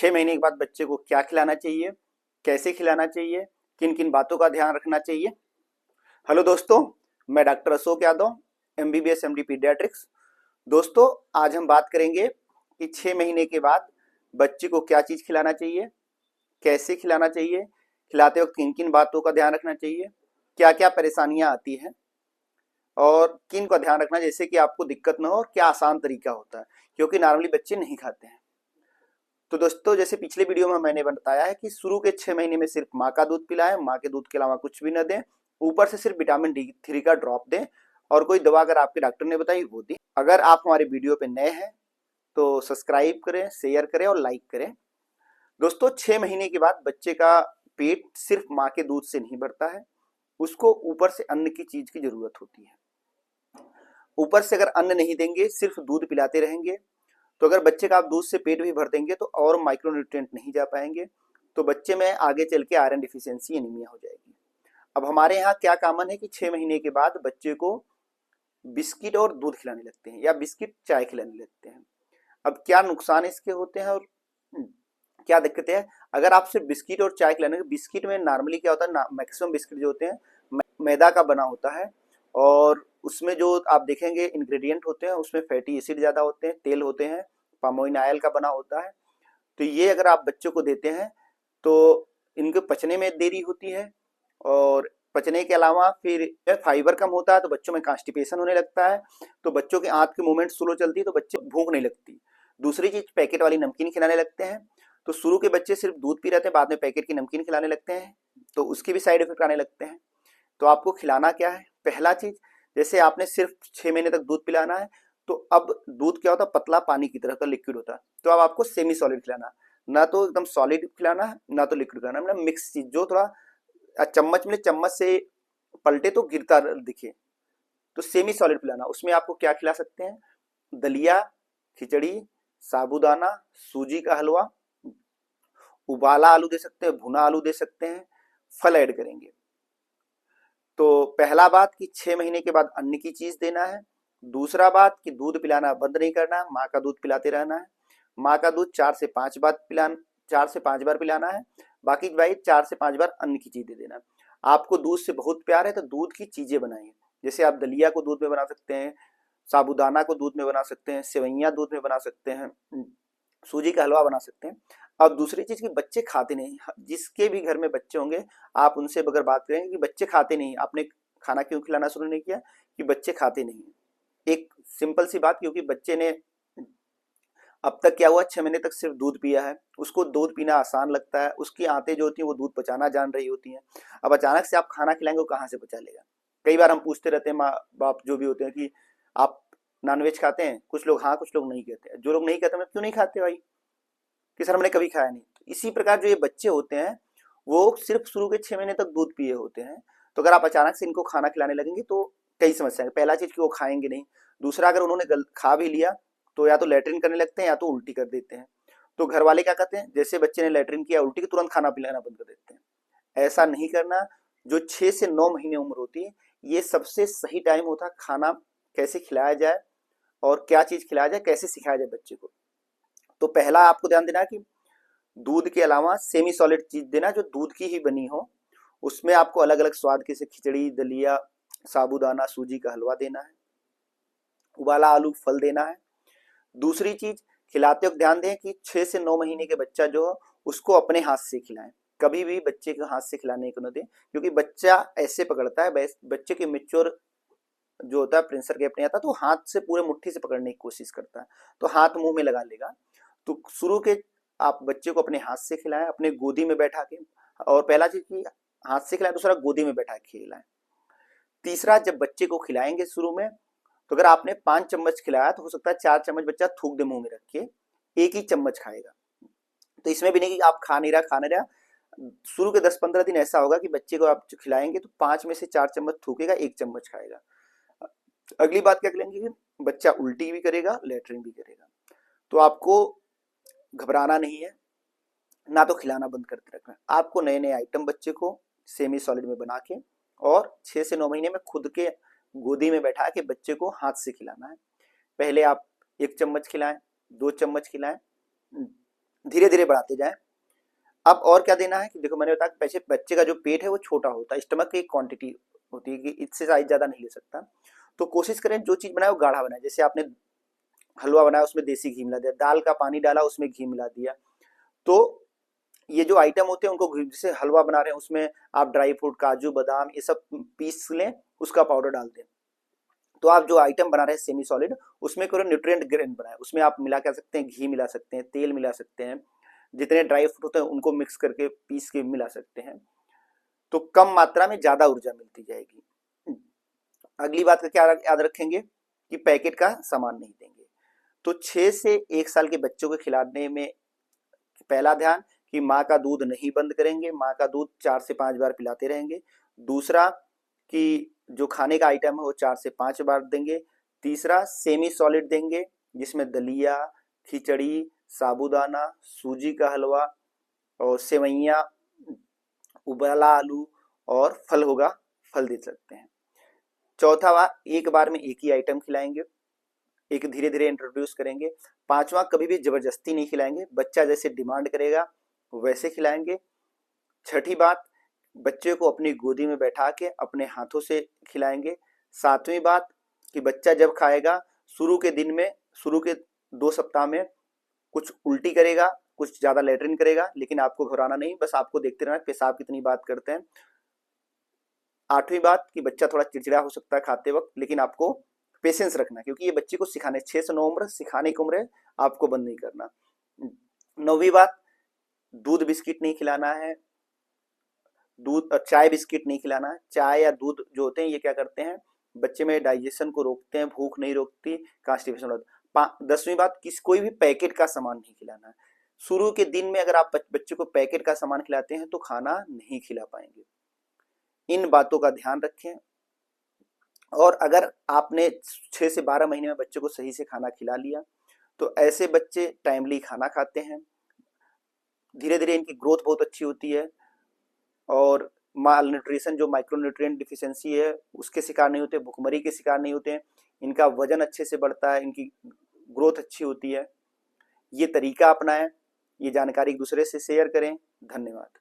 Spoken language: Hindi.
6 महीने के बाद बच्चे को क्या खिलाना चाहिए, कैसे खिलाना चाहिए, किन किन बातों का ध्यान रखना चाहिए। हेलो दोस्तों, मैं doctor Ashok Yadav, MBBS MD paediatrics. दोस्तों, आज हम बात करेंगे कि 6 महीने के बाद बच्चे को क्या चीज़ खिलाना चाहिए, कैसे खिलाना चाहिए, खिलाते वक्त किन किन बातों का ध्यान रखना चाहिए, क्या क्या परेशानियां आती हैं और किन का ध्यान रखना जैसे कि आपको दिक्कत ना हो, और क्या आसान तरीका होता है, क्योंकि नॉर्मली बच्चे नहीं खाते हैं। तो दोस्तों, जैसे पिछले वीडियो में मैंने बताया है कि शुरू के 6 महीने में सिर्फ माँ का दूध पिलाएं, माँ के दूध के अलावा कुछ भी न दें, ऊपर से सिर्फ विटामिन D3 का ड्रॉप दें, और कोई दवा अगर आपके डॉक्टर ने बताई वो दें। अगर आप हमारे वीडियो पे नए हैं तो सब्सक्राइब करें, शेयर करें और लाइक करें। दोस्तों, 6 महीने के बाद बच्चे का पेट सिर्फ माँ के दूध से नहीं भरता है, उसको ऊपर से अन्न की चीज की जरूरत होती है। ऊपर से अगर अन्न नहीं देंगे, सिर्फ दूध पिलाते रहेंगे, तो अगर बच्चे का आप दूध से पेट भी भर देंगे तो और माइक्रोन्यूट्रिएंट नहीं जा पाएंगे, तो बच्चे में आगे चल के आयरन डिफिशियंसी, एनीमिया हो जाएगी। अब हमारे यहाँ क्या कॉमन है कि 6 महीने के बाद बच्चे को बिस्किट और दूध खिलाने लगते हैं या बिस्किट चाय खिलाने लगते हैं। अब क्या नुकसान इसके होते हैं और क्या दिक्कतें हैं? अगर आप सिर्फ बिस्किट और चाय खिलाने, बिस्किट में नॉर्मली क्या होता है, मैक्सिमम बिस्किट जो होते हैं मैदा का बना होता है, और उसमें जो आप देखेंगे इंग्रेडिएंट होते हैं उसमें फैटी एसिड ज़्यादा होते हैं, तेल होते हैं, पामोइन ऑयल का बना होता है। तो ये अगर आप बच्चों को देते हैं तो इनके पचने में देरी होती है, और पचने के अलावा फिर फाइबर कम होता है तो बच्चों में कॉन्स्टिपेशन होने लगता है, तो बच्चों के आंत की मूवमेंट स्लो चलती है तो बच्चे भूख नहीं लगती। दूसरी चीज, पैकेट वाली नमकीन खिलाने लगते हैं, तो शुरू के बच्चे सिर्फ दूध पी रहे थे, बाद में पैकेट की नमकीन खिलाने लगते हैं, तो उसके भी साइड इफेक्ट आने लगते हैं। तो आपको खिलाना क्या है? पहला चीज, जैसे आपने सिर्फ 6 महीने तक दूध पिलाना है, तो अब दूध क्या होता है, पतला पानी की तरह का लिक्विड होता है, तो अब आपको सेमी सॉलिड खिलाना, ना तो एकदम सॉलिड खिलाना है ना तो लिक्विड खिलाना, मतलब मिक्स चीज, जो थोड़ा चम्मच में चम्मच से पलटे तो गिरता दिखे, तो सेमी सॉलिड पिलाना। उसमें आपको क्या खिला सकते हैं? दलिया, खिचड़ी, साबूदाना, सूजी का हलवा, उबाला आलू दे सकते हैं, भुना आलू दे सकते हैं, फल ऐड करेंगे। तो पहला बात कि 6 महीने के बाद अन्न की चीज देना है। दूसरा बात कि दूध पिलाना बंद नहीं करना, माँ का दूध पिलाते रहना है। माँ का दूध 4 से 5 बार पिलाना है, बाकी भाई 4 से 5 बार अन्न की चीज दे देना है। आपको दूध से बहुत प्यार है तो दूध की चीजें बनाइए, जैसे आप दलिया को दूध में बना सकते हैं, साबूदाना को दूध में बना सकते हैं, सेवइयां दूध में बना सकते हैं, सूजी का हलवा बना सकते हैं। अब दूसरी चीज कि बच्चे खाते नहीं, जिसके भी घर में बच्चे होंगे आप उनसे अगर बात करेंगे कि बच्चे खाते नहीं, आपने खाना क्यों खिलाना शुरू नहीं किया, कि बच्चे खाते नहीं। एक सिंपल सी बात, क्योंकि बच्चे ने अब तक क्या हुआ, 6 महीने तक सिर्फ दूध पिया है, उसको दूध पीना आसान लगता है, उसकी आंतें जो होती हैं वो दूध पचाना जान रही होती हैं। अब अचानक से आप खाना खिलाएंगे, वो कहाँ से पचा लेगा? कई बार हम पूछते रहते हैं माँ बाप जो भी होते हैं कि आप नॉनवेज खाते हैं? कुछ लोग हाँ, कुछ लोग नहीं कहते हैं। जो लोग नहीं कहते मैं क्यों नहीं खाते भाई, कि सर हमने कभी खाया नहीं। इसी प्रकार जो ये बच्चे होते हैं वो सिर्फ शुरू के 6 महीने तक दूध पिए होते हैं, तो अगर आप अचानक से इनको खाना खिलाने लगेंगे तो कई समस्या है। पहला चीज कि वो खाएंगे नहीं, दूसरा अगर उन्होंने खा भी लिया तो या तो लैट्रिन करने लगते हैं या तो उल्टी कर देते हैं। तो घर वाले क्या करते हैं, जैसे बच्चे ने लैट्रिन किया उल्टी, तुरंत खाना पिलाना बंद कर देते हैं। ऐसा नहीं करना। जो 6 से 9 महीने उम्र होती है, ये सबसे सही टाइम होता है खाना कैसे खिलाया जाए और क्या चीज खिलाया जाए, कैसे सिखाया जाए बच्चे को। तो पहला आपको ध्यान देना कि दूध के अलावा सेमी सॉलिड चीज देना जो दूध की ही बनी हो, उसमें आपको अलग अलग स्वाद के, जैसे खिचड़ी, दलिया, साबूदाना, सूजी का हलवा देना है, उबाला आलू, फल देना है। दूसरी चीज, खिलाते वक्त ध्यान दें कि 6 से 9 महीने के बच्चा जो है उसको अपने हाथ से खिलाएं, कभी भी बच्चे के हाथ से खिलाने को न दें, क्योंकि बच्चा ऐसे पकड़ता है, बच्चे के मेच्योर जो होता है प्रिंसर गैप नहीं आता, तो हाथ से पूरे मुट्ठी से पकड़ने की कोशिश करता है, तो हाथ मुंह में लगा लेगा। तो शुरू के आप बच्चे को अपने हाथ से खिलाएं, अपने गोदी में बैठा के, और पहला चीज की हाथ से खिलाएं, दूसरा गोदी में बैठा के खिलाएं। तीसरा, जब बच्चे को खिलाएंगे शुरू में, तो अगर आपने 5 चम्मच खिलाया तो हो सकता है 4 चम्मच बच्चा थूक दे मुंह में रख के, एक ही चम्मच खाएगा। तो इसमें भी नहीं कि आप खा नहीं रहा। शुरू के 10-15 दिन ऐसा होगा कि बच्चे को आप खिलाएंगे तो 5 में से 4 चम्मच थूकेगा, 1 चम्मच खाएगा। अगली बात क्या करेंगे कि बच्चा उल्टी भी करेगा, लेटरिन भी करेगा, तो आपको घबराना नहीं है, ना तो खिलाना बंद करके रखना है। आपको नए नए आइटम बच्चे को सेमी सॉलिड में बना के और 6 से 9 महीने में खुद के गोदी में बैठा के बच्चे को हाथ से खिलाना है। पहले आप 1 चम्मच खिलाएं, 2 चम्मच खिलाएं, धीरे धीरे बढ़ाते जाएं। अब और क्या देना है कि देखो मैंने बताया पहले बच्चे का जो पेट है वो छोटा होता है, स्टमक की एक क्वांटिटी होती है कि इससे साइज ज्यादा नहीं ले सकता। तो कोशिश करें जो चीज बनाए वो गाढ़ा बनाए। जैसे आपने हलवा बनाया उसमें देसी घी मिला दिया, दाल का पानी डाला उसमें घी मिला दिया, तो ये जो आइटम होते हैं उनको जैसे हलवा बना रहे हैं उसमें आप ड्राई फ्रूट काजू बादाम ये सब पीस लें, उसका पाउडर डाल दें। तो आप जो आइटम बना रहे हैं सेमी सॉलिड उसमें करो न्यूट्रिएंट ग्रेन बनाए, उसमें आप मिला कर सकते हैं, घी मिला सकते हैं, तेल मिला सकते हैं, जितने ड्राई फ्रूट होते हैं उनको मिक्स करके पीस के मिला सकते हैं। तो कम मात्रा में ज्यादा ऊर्जा मिलती जाएगी। अगली बात का क्या याद रखेंगे कि पैकेट का सामान नहीं देंगे। तो 6 से 1 साल के बच्चों को खिलाने में पहला ध्यान कि माँ का दूध नहीं बंद करेंगे, माँ का दूध 4 से 5 बार पिलाते रहेंगे। दूसरा कि जो खाने का आइटम है वो 4 से 5 बार देंगे। तीसरा सेमी सॉलिड देंगे जिसमें दलिया, खिचड़ी, साबूदाना, सूजी का हलवा और सेवइयाँ, उबाला आलू और फल होगा, फल दे सकते हैं। चौथा बार एक बार में एक ही आइटम खिलाएंगे, एक धीरे धीरे इंट्रोड्यूस करेंगे। पांचवा कभी भी जबरदस्ती नहीं खिलाएंगे, बच्चा जैसे डिमांड करेगा वैसे खिलाएंगे। छठी बात बच्चे को अपनी गोदी में बैठा के अपने हाथों से खिलाएंगे। सातवीं बात कि बच्चा जब खाएगा शुरू के दिन में, शुरू के 2 सप्ताह में कुछ उल्टी करेगा, कुछ ज्यादा लेटरिन करेगा, लेकिन आपको घबराना नहीं, बस आपको देखते रहना पेशाब कितनी बात करते हैं। आठवीं बात कि बच्चा थोड़ा चिड़चिड़ा हो सकता है खाते वक्त, लेकिन आपको पेशेंस रखना क्योंकि ये बच्चे को सिखाने 6 से 9 उम्र सिखाने की उम्र है, आपको बंद नहीं करना। नौवीं बात दूध बिस्किट नहीं खिलाना है, दूध चाय बिस्किट नहीं खिलाना है। चाय या दूध जो होते हैं ये क्या करते हैं बच्चे में डाइजेशन को रोकते हैं, भूख नहीं रोकती, कॉन्स्टिपेशन होता है। 10वीं बात कोई भी पैकेट का सामान नहीं खिलाना है। शुरू के दिन में अगर आप बच्चे को पैकेट का सामान खिलाते हैं तो खाना नहीं खिला पाएंगे। इन बातों का ध्यान रखें। और अगर आपने 6 से 12 महीने में बच्चे को सही से खाना खिला लिया तो ऐसे बच्चे टाइमली खाना खाते हैं, धीरे धीरे इनकी ग्रोथ बहुत अच्छी होती है और माल न्यूट्रिशन जो माइक्रो न्यूट्रिएंट डिफिशियंसी है उसके शिकार नहीं होते, भुखमरी के शिकार नहीं होते हैं, इनका वजन अच्छे से बढ़ता है, इनकी ग्रोथ अच्छी होती है। ये तरीका अपनाएं, ये जानकारी एक दूसरे से शेयर करें। धन्यवाद।